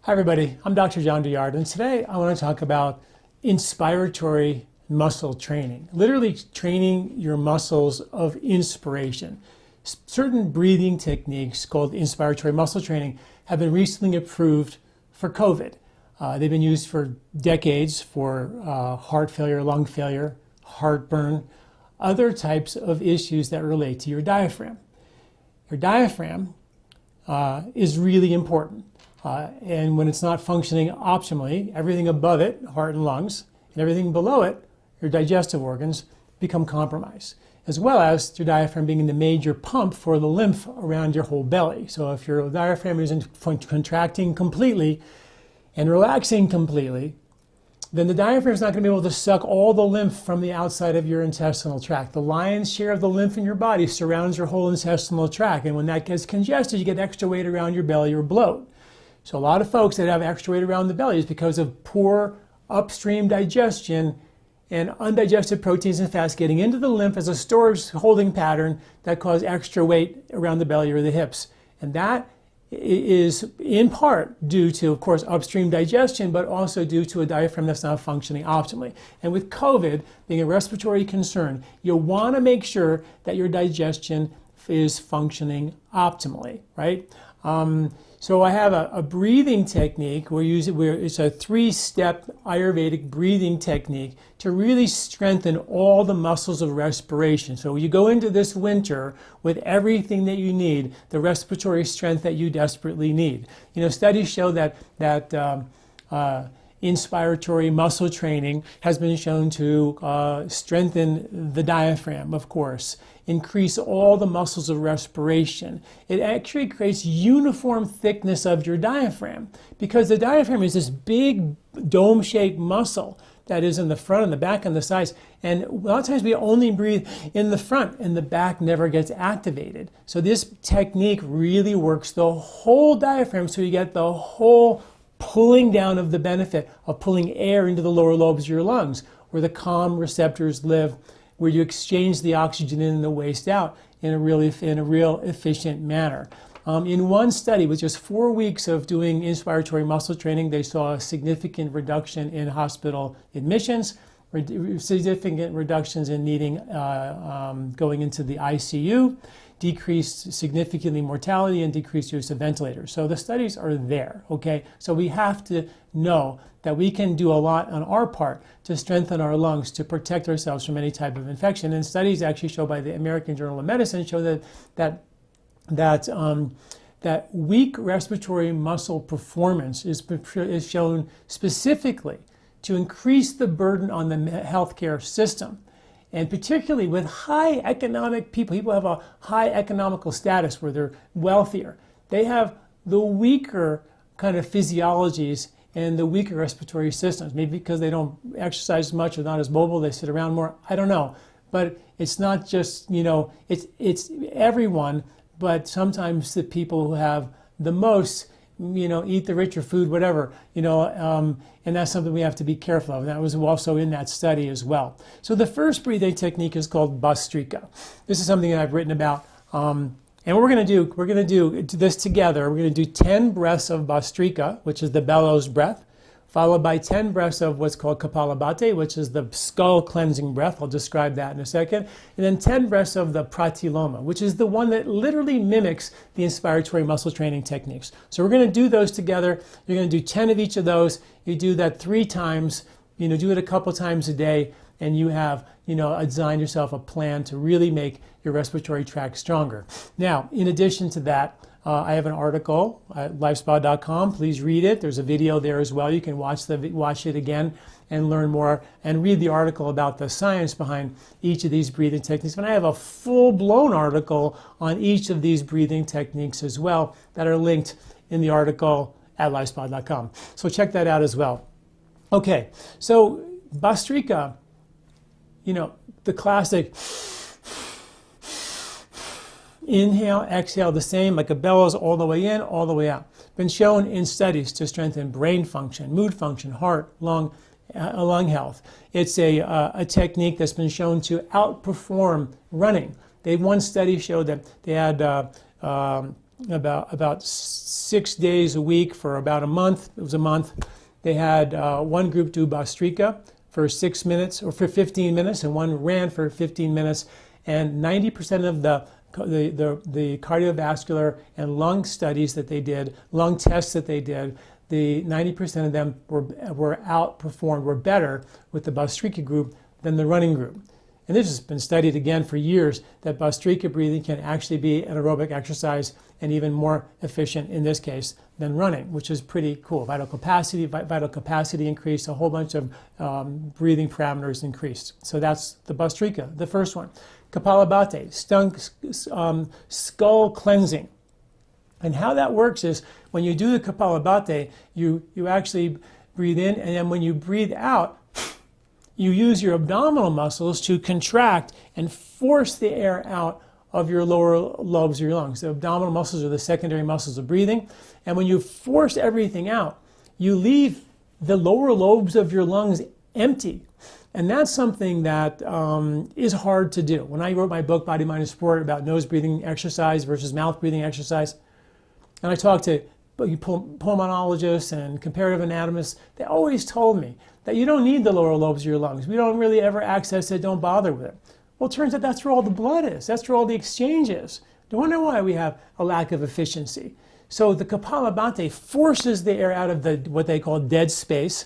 Hi everybody, I'm Dr. John Douillard, and today I want to talk about inspiratory muscle training. Literally training your muscles of inspiration. Certain breathing techniques called inspiratory muscle training have been recently approved for COVID. They've been used for decades for heart failure, lung failure, heartburn, other types of issues that relate to your diaphragm. Your diaphragm is really important. And when it's not functioning optimally, everything above it, heart and lungs, and everything below it, your digestive organs, become compromised, as well as your diaphragm being the major pump for the lymph around your whole belly. So if your diaphragm isn't contracting completely and relaxing completely, then the diaphragm is not going to be able to suck all the lymph from the outside of your intestinal tract. The lion's share of the lymph in your body surrounds your whole intestinal tract, and when that gets congested, you get extra weight around your belly or bloat. So a lot of folks that have extra weight around the belly is because of poor upstream digestion and undigested proteins and fats getting into the lymph as a storage holding pattern that cause extra weight around the belly or the hips. And that is in part due to, of course, upstream digestion, but also due to a diaphragm that's not functioning optimally. And with COVID being a respiratory concern, you'll want to make sure that your digestion is functioning optimally, right? So I have a breathing technique where it's a 3-step Ayurvedic breathing technique to really strengthen all the muscles of respiration. So you go into this winter with everything that you need, the respiratory strength that you desperately need. You know, studies show that inspiratory muscle training has been shown to strengthen the diaphragm, of course, increase all the muscles of respiration. It actually creates uniform thickness of your diaphragm because the diaphragm is this big dome-shaped muscle that is in the front and the back and the sides. And a lot of times we only breathe in the front and the back never gets activated. So this technique really works the whole diaphragm so you get the whole pulling down of the benefit of pulling air into the lower lobes of your lungs, where the calm receptors live, where you exchange the oxygen in and the waste out in a real efficient manner. In one study, with just 4 weeks of doing inspiratory muscle training, they saw a significant reduction in hospital admissions, significant reductions in needing going into the ICU, decreased significantly mortality, and decreased use of ventilators. So the studies are there, okay? So we have to know that we can do a lot on our part to strengthen our lungs, to protect ourselves from any type of infection. And studies actually show by the American Journal of Medicine show that weak respiratory muscle performance is shown specifically to increase the burden on the healthcare system. And particularly with high economic people who have a high economical status where they're wealthier, they have the weaker kind of physiologies and the weaker respiratory systems. Maybe because they don't exercise much or not as mobile, they sit around more, I don't know. But it's not just, you know, it's everyone, but sometimes the people who have the most, you know, eat the richer food, whatever, you know, and that's something we have to be careful of. And that was also in that study as well. So the first breathing technique is called Bhastrika. This is something that I've written about. And what we're going to do this together. We're going to do 10 breaths of Bhastrika, which is the bellows breath, followed by 10 breaths of what's called Kapalabhati, which is the skull cleansing breath. I'll describe that in a second. And then 10 breaths of the Pratiloma, which is the one that literally mimics the inspiratory muscle training techniques. So we're going to do those together. You're going to do 10 of each of those. You do that 3 times, you know, do it a couple times a day, and you have, you know, design yourself a plan to really make your respiratory tract stronger. Now, in addition to that, I have an article at LifeSpa.com. Please read it. There's a video there as well. You can watch it again and learn more and read the article about the science behind each of these breathing techniques. And I have a full-blown article on each of these breathing techniques as well that are linked in the article at LifeSpa.com. So check that out as well. Okay, so Bhastrika, you know, the classic inhale, exhale, the same, like a bellows all the way in, all the way out. Been shown in studies to strengthen brain function, mood function, heart, lung health. It's a technique that's been shown to outperform running. One study showed that they had about 6 days a week for about a month. It was a month. They had one group do Bastrika for 6 minutes or for 15 minutes, and one ran for 15 minutes. And 90% of the cardiovascular and lung studies that they did, lung tests that they did, the 90% of them were better with the Bastrika group than the running group. And this has been studied again for years, that Bastrika breathing can actually be an aerobic exercise and even more efficient in this case than running, which is pretty cool. Vital capacity increased, a whole bunch of breathing parameters increased. So that's the Bastrika, the first one. Kapalabhati, skull cleansing. And how that works is when you do the Kapalabhati, you actually breathe in, and then when you breathe out, you use your abdominal muscles to contract and force the air out of your lower lobes of your lungs. The abdominal muscles are the secondary muscles of breathing. And when you force everything out, you leave the lower lobes of your lungs empty. And that's something that is hard to do. When I wrote my book, Body, Mind, and Sport, about nose breathing exercise versus mouth breathing exercise, and I talked to pulmonologists and comparative anatomists, they always told me that you don't need the lower lobes of your lungs. We don't really ever access it, don't bother with it. Well, it turns out that's where all the blood is. That's where all the exchange is. No wonder why we have a lack of efficiency. So the Kapalabhati forces the air out of what they call dead space,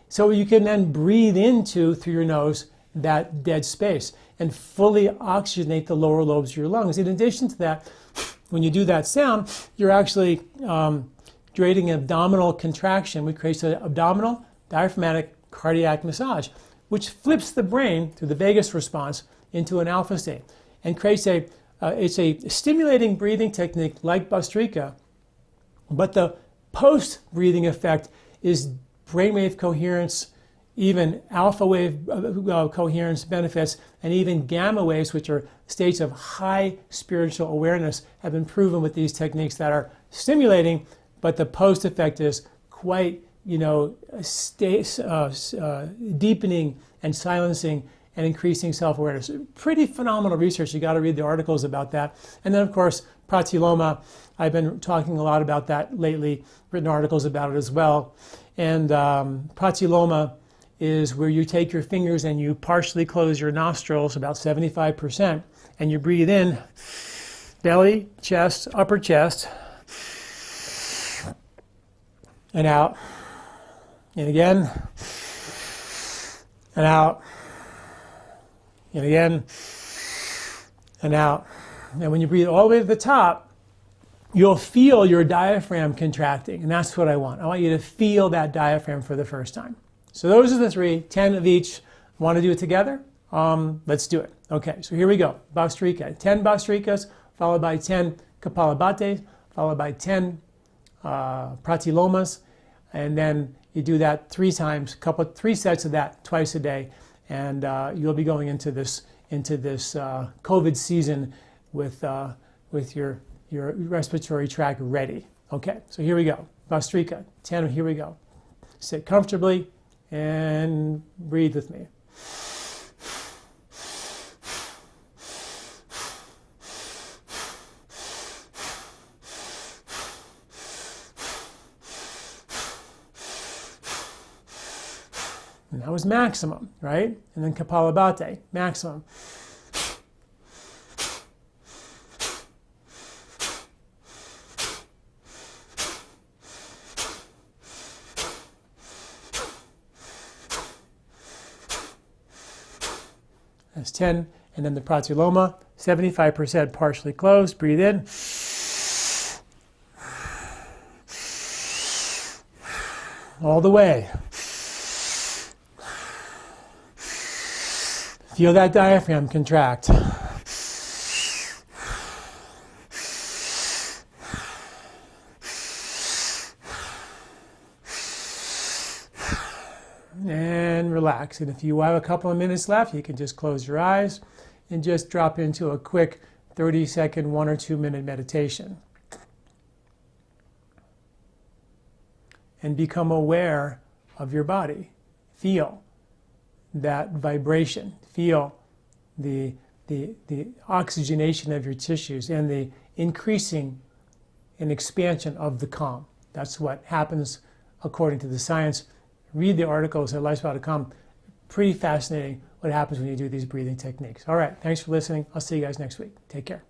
so you can then breathe into, through your nose, that dead space and fully oxygenate the lower lobes of your lungs. In addition to that, when you do that sound, you're actually creating an abdominal contraction, which creates an abdominal diaphragmatic cardiac massage, which flips the brain through the vagus response into an alpha state and creates it's a stimulating breathing technique like Bastrika, but the post-breathing effect is brainwave coherence, even alpha wave coherence benefits, and even gamma waves, which are states of high spiritual awareness, have been proven with these techniques that are stimulating, but the post effect is quite, deepening and silencing and increasing self-awareness. Pretty phenomenal research. You got to read the articles about that. And then, of course, pratyoloma. I've been talking a lot about that lately, written articles about it as well. And pratyoloma is where you take your fingers and you partially close your nostrils, about 75%, and you breathe in, belly, chest, upper chest, and out, and again, and out, and again, and out. And when you breathe all the way to the top, you'll feel your diaphragm contracting, and that's what I want. I want you to feel that diaphragm for the first time. So those are the three, 10 of each. Want to do it together? Let's do it. Okay, so here we go. Bastrika, 10 Bastrikas, followed by 10 Kapalabhatis, followed by 10 Pratyalomas, and then you do that 3 times, 3 sets of that twice a day, and you'll be going into this COVID season with your respiratory tract ready. Okay, so here we go. Bastrika, 10, here we go. Sit comfortably and breathe with me. And that was maximum, right? And then Kapalabhati, maximum. That's 10. And then the pratyoloma, 75% partially closed. Breathe in. All the way. Feel that diaphragm contract. And relax. And if you have a couple of minutes left, you can just close your eyes and just drop into a quick 30-second, 1 or 2 minute meditation. And become aware of your body. Feel that vibration. Feel the oxygenation of your tissues and the increasing an expansion of the calm. That's what happens according to the science. Read the articles at LifeSpa.com. Pretty fascinating what happens when you do these breathing techniques. All right, thanks for listening. I'll see you guys next week. Take care.